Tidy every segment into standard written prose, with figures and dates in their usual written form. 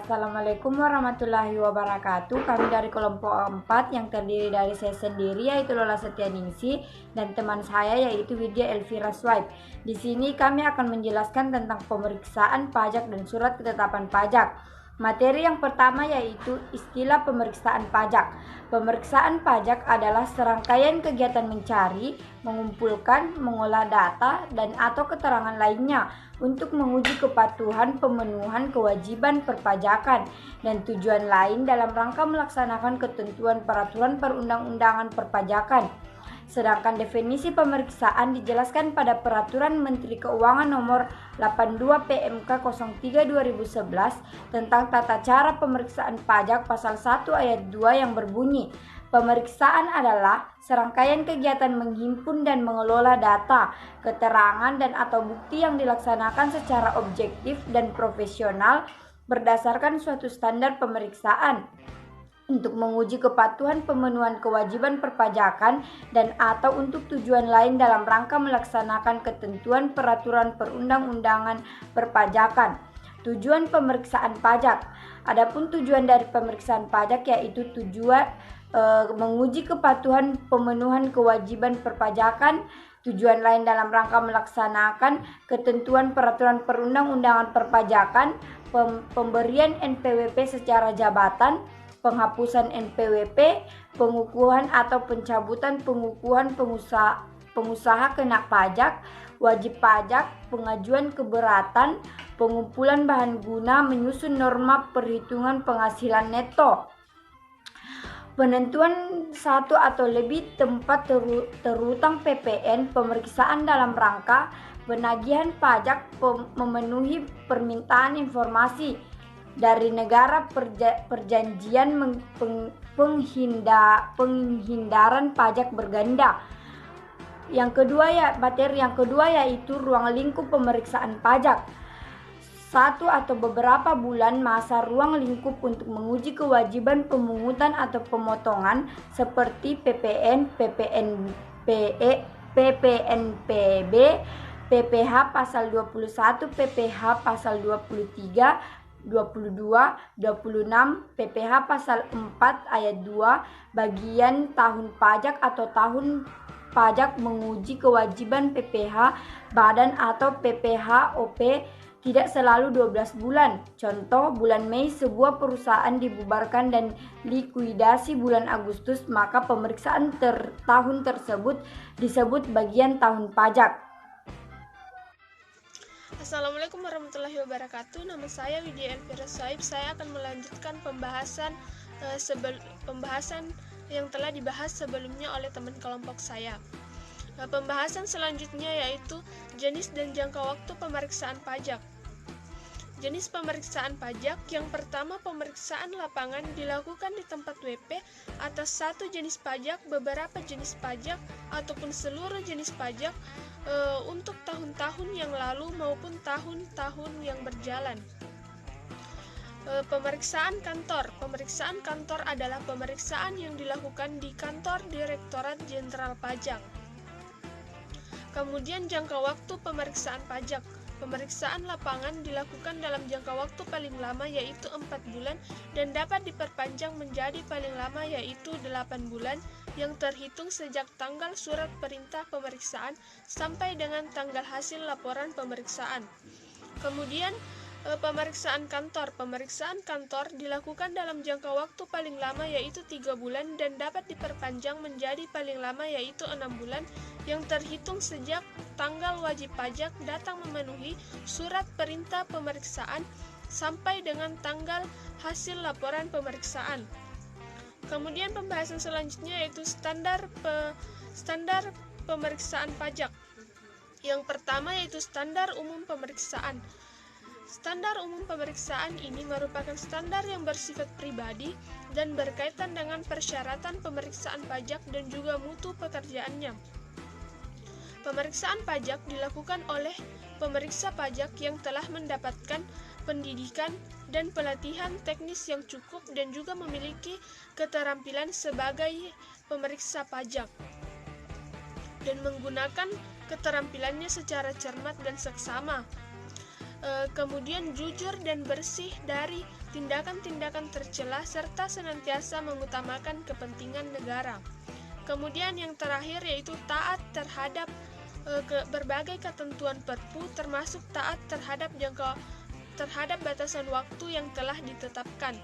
Assalamualaikum warahmatullahi wabarakatuh. Kami dari kelompok 4 yang terdiri dari saya sendiri yaitu Lola Setianingsi dan teman saya yaitu Widya Elvira Swipe. Di sini kami akan menjelaskan tentang pemeriksaan pajak dan surat ketetapan pajak. Materi yang pertama yaitu istilah pemeriksaan pajak. Pemeriksaan pajak adalah serangkaian kegiatan mencari, mengumpulkan, mengolah data, dan atau keterangan lainnya untuk menguji kepatuhan pemenuhan kewajiban perpajakan dan tujuan lain dalam rangka melaksanakan ketentuan peraturan perundang-undangan perpajakan. Sedangkan definisi pemeriksaan dijelaskan pada Peraturan Menteri Keuangan Nomor 82 PMK 03 2011 tentang tata cara pemeriksaan pajak pasal 1 ayat 2 yang berbunyi, pemeriksaan adalah serangkaian kegiatan menghimpun dan mengelola data, keterangan dan atau bukti yang dilaksanakan secara objektif dan profesional berdasarkan suatu standar pemeriksaan untuk menguji kepatuhan pemenuhan kewajiban perpajakan dan atau untuk tujuan lain dalam rangka melaksanakan ketentuan peraturan perundang-undangan perpajakan. Tujuan pemeriksaan pajak. Adapun tujuan dari pemeriksaan pajak yaitu tujuan menguji kepatuhan pemenuhan kewajiban perpajakan, tujuan lain dalam rangka melaksanakan ketentuan peraturan perundang-undangan perpajakan, pemberian NPWP secara jabatan, penghapusan NPWP, pengukuhan atau pencabutan pengukuhan pengusaha kena pajak, wajib pajak, pengajuan keberatan, pengumpulan bahan guna menyusun norma perhitungan penghasilan neto, penentuan satu atau lebih tempat terutang PPN, pemeriksaan dalam rangka penagihan pajak, memenuhi permintaan informasi dari negara perjanjian penghindaran pajak berganda. Materi yang kedua yaitu ruang lingkup pemeriksaan pajak. Satu atau beberapa bulan masa ruang lingkup untuk menguji kewajiban pemungutan atau pemotongan seperti PPN, PPNPB, PPh pasal 21, PPh pasal 23, 22, 26, PPh pasal 4 ayat 2, bagian tahun pajak atau tahun pajak menguji kewajiban PPh badan atau PPh OP tidak selalu 12 bulan. Contoh, bulan Mei sebuah perusahaan dibubarkan dan likuidasi bulan Agustus, maka pemeriksaan tahun tersebut disebut bagian tahun pajak. Assalamualaikum warahmatullahi wabarakatuh. Nama saya Widya Elvira Swipe. Saya akan melanjutkan pembahasan yang telah dibahas sebelumnya oleh teman kelompok saya. Pembahasan selanjutnya yaitu jenis dan jangka waktu pemeriksaan pajak. Jenis pemeriksaan pajak yang pertama, pemeriksaan lapangan dilakukan di tempat WP atas satu jenis pajak, beberapa jenis pajak, ataupun seluruh jenis pajak untuk tahun-tahun yang lalu maupun tahun-tahun yang berjalan. Pemeriksaan kantor. Pemeriksaan kantor adalah pemeriksaan yang dilakukan di kantor Direktorat Jenderal Pajak. Kemudian jangka waktu pemeriksaan pajak. Pemeriksaan lapangan dilakukan dalam jangka waktu paling lama yaitu 4 bulan dan dapat diperpanjang menjadi paling lama yaitu 8 bulan yang terhitung sejak tanggal surat perintah pemeriksaan sampai dengan tanggal hasil laporan pemeriksaan. Kemudian pemeriksaan kantor. Pemeriksaan kantor dilakukan dalam jangka waktu paling lama yaitu 3 bulan dan dapat diperpanjang menjadi paling lama yaitu 6 bulan yang terhitung sejak tanggal wajib pajak datang memenuhi surat perintah pemeriksaan sampai dengan tanggal hasil laporan pemeriksaan. Kemudian pembahasan selanjutnya yaitu standar pemeriksaan pajak. Yang pertama yaitu standar umum pemeriksaan. Standar umum pemeriksaan ini merupakan standar yang bersifat pribadi dan berkaitan dengan persyaratan pemeriksaan pajak dan juga mutu pekerjaannya. Pemeriksaan pajak dilakukan oleh pemeriksa pajak yang telah mendapatkan pendidikan dan pelatihan teknis yang cukup dan juga memiliki keterampilan sebagai pemeriksa pajak dan menggunakan keterampilannya secara cermat dan seksama. kemudian jujur dan bersih dari tindakan-tindakan tercela serta senantiasa mengutamakan kepentingan negara. Kemudian yang terakhir yaitu taat terhadap berbagai ketentuan Perpu, termasuk taat terhadap batasan waktu yang telah ditetapkan.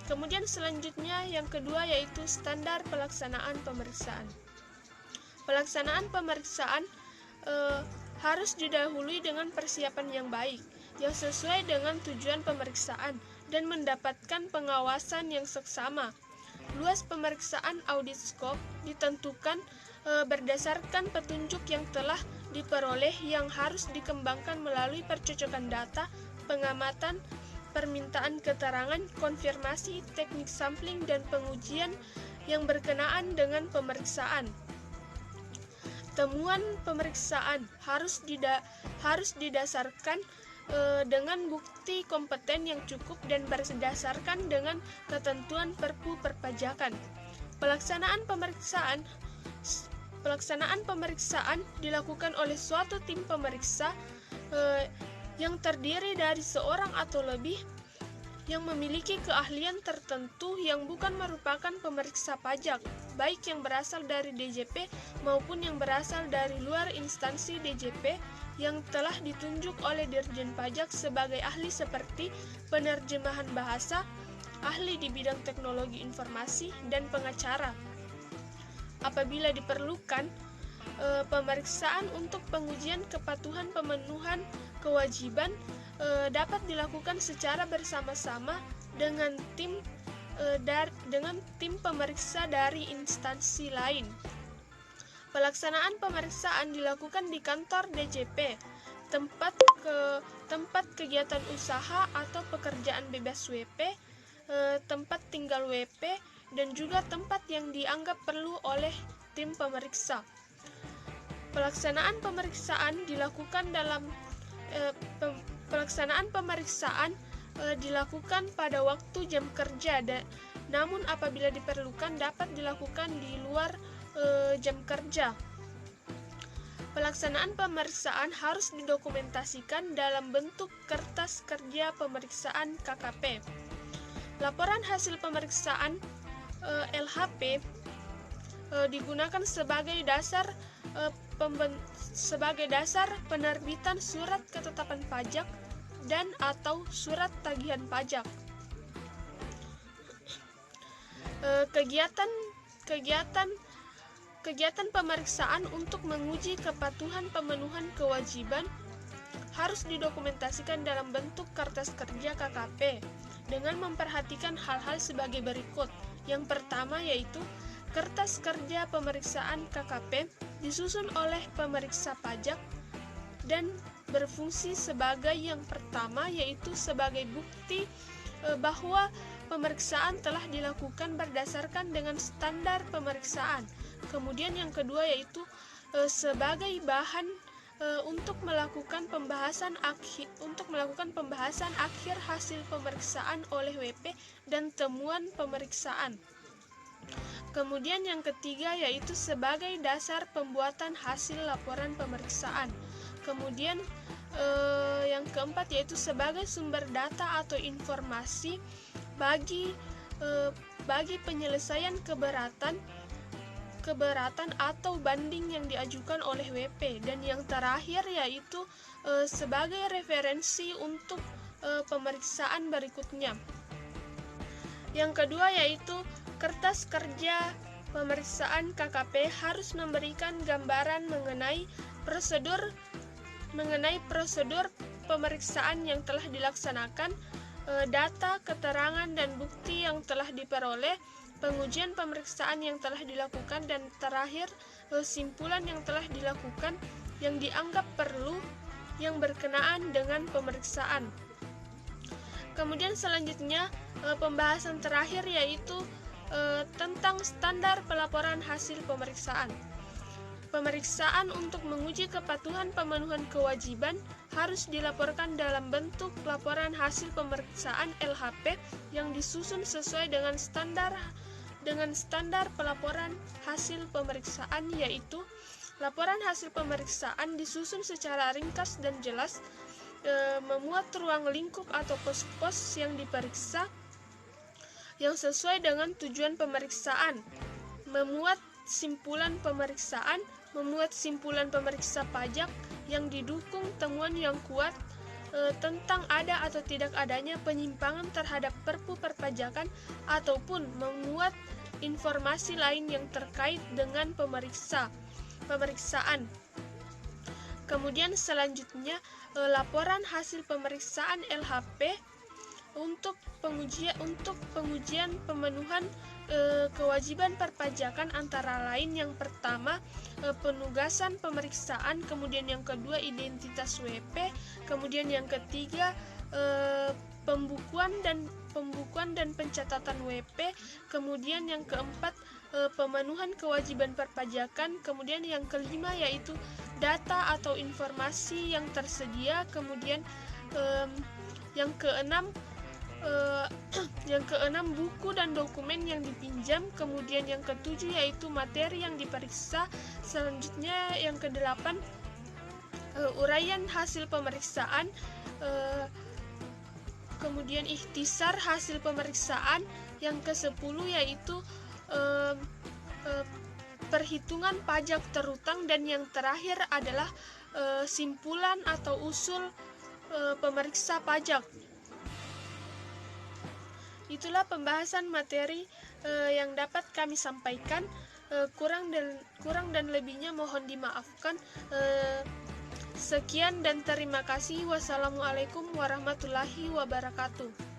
Kemudian selanjutnya yang kedua yaitu standar pelaksanaan pemeriksaan. Pelaksanaan pemeriksaan harus didahului dengan persiapan yang baik, yang sesuai dengan tujuan pemeriksaan dan mendapatkan pengawasan yang seksama. Luas pemeriksaan audit scope ditentukan berdasarkan petunjuk yang telah diperoleh yang harus dikembangkan melalui percocokan data, pengamatan, permintaan keterangan, konfirmasi, teknik sampling, dan pengujian yang berkenaan dengan pemeriksaan. Temuan pemeriksaan harus didasarkan dengan bukti kompeten yang cukup dan berdasarkan dengan ketentuan Perpu perpajakan. Pelaksanaan pemeriksaan dilakukan oleh suatu tim pemeriksa yang terdiri dari seorang atau lebih yang memiliki keahlian tertentu yang bukan merupakan pemeriksa pajak, baik yang berasal dari DJP maupun yang berasal dari luar instansi DJP yang telah ditunjuk oleh Dirjen Pajak sebagai ahli seperti penerjemahan bahasa, ahli di bidang teknologi informasi, dan pengacara. Apabila diperlukan, pemeriksaan untuk pengujian kepatuhan pemenuhan kewajiban dapat dilakukan secara bersama-sama dengan tim pemeriksa dari instansi lain. Pelaksanaan pemeriksaan dilakukan di kantor DJP, tempat kegiatan usaha atau pekerjaan bebas WP, tempat tinggal WP, dan juga tempat yang dianggap perlu oleh tim pemeriksa. Pelaksanaan pemeriksaan dilakukan pada waktu jam kerja, namun apabila diperlukan dapat dilakukan di luar jam kerja. Pelaksanaan pemeriksaan harus didokumentasikan dalam bentuk kertas kerja pemeriksaan KKP. Laporan hasil pemeriksaan LHP digunakan sebagai dasar penerbitan surat ketetapan pajak dan atau surat tagihan pajak. Kegiatan pemeriksaan untuk menguji kepatuhan pemenuhan kewajiban harus didokumentasikan dalam bentuk kertas kerja KKP dengan memperhatikan hal-hal sebagai berikut. Yang pertama yaitu kertas kerja pemeriksaan KKP disusun oleh pemeriksa pajak dan berfungsi sebagai yang pertama yaitu sebagai bukti bahwa pemeriksaan telah dilakukan berdasarkan dengan standar pemeriksaan. Kemudian yang kedua yaitu sebagai bahan untuk melakukan pembahasan akhir hasil pemeriksaan oleh WP dan temuan pemeriksaan. Kemudian yang ketiga yaitu sebagai dasar pembuatan hasil laporan pemeriksaan. Kemudian yang keempat yaitu sebagai sumber data atau informasi bagi penyelesaian keberatan atau banding yang diajukan oleh WP. Dan yang terakhir yaitu sebagai referensi untuk pemeriksaan berikutnya. Yang kedua yaitu kertas kerja pemeriksaan KKP harus memberikan gambaran mengenai prosedur pemeriksaan yang telah dilaksanakan, data, keterangan, dan bukti yang telah diperoleh, pengujian pemeriksaan yang telah dilakukan, dan terakhir simpulan yang telah dilakukan yang dianggap perlu yang berkenaan dengan pemeriksaan. Kemudian selanjutnya pembahasan terakhir yaitu tentang standar pelaporan hasil pemeriksaan. Pemeriksaan untuk menguji kepatuhan pemenuhan kewajiban harus dilaporkan dalam bentuk laporan hasil pemeriksaan LHP yang disusun sesuai dengan standar pelaporan hasil pemeriksaan, yaitu laporan hasil pemeriksaan disusun secara ringkas dan jelas, memuat ruang lingkup atau pos-pos yang diperiksa yang sesuai dengan tujuan pemeriksaan, memuat simpulan pemeriksa pajak yang didukung temuan yang kuat tentang ada atau tidak adanya penyimpangan terhadap perpu perpajakan ataupun memuat informasi lain yang terkait dengan pemeriksaan. Kemudian selanjutnya laporan hasil pemeriksaan LHP untuk pengujian pemenuhan kewajiban perpajakan antara lain yang pertama penugasan pemeriksaan, kemudian yang kedua identitas WP, kemudian yang ketiga pembukuan dan pencatatan WP, kemudian yang keempat pemenuhan kewajiban perpajakan, kemudian yang kelima yaitu data atau informasi yang tersedia, kemudian yang keenam buku dan dokumen yang dipinjam, kemudian yang ketujuh yaitu materi yang diperiksa, selanjutnya yang kedelapan uraian hasil pemeriksaan, kemudian ikhtisar hasil pemeriksaan, yang ke-10 yaitu perhitungan pajak terutang, dan yang terakhir adalah simpulan atau usul pemeriksa pajak. Itulah pembahasan materi yang dapat kami sampaikan. Kurang dan lebihnya mohon dimaafkan. Sekian dan terima kasih. Wassalamualaikum warahmatullahi wabarakatuh.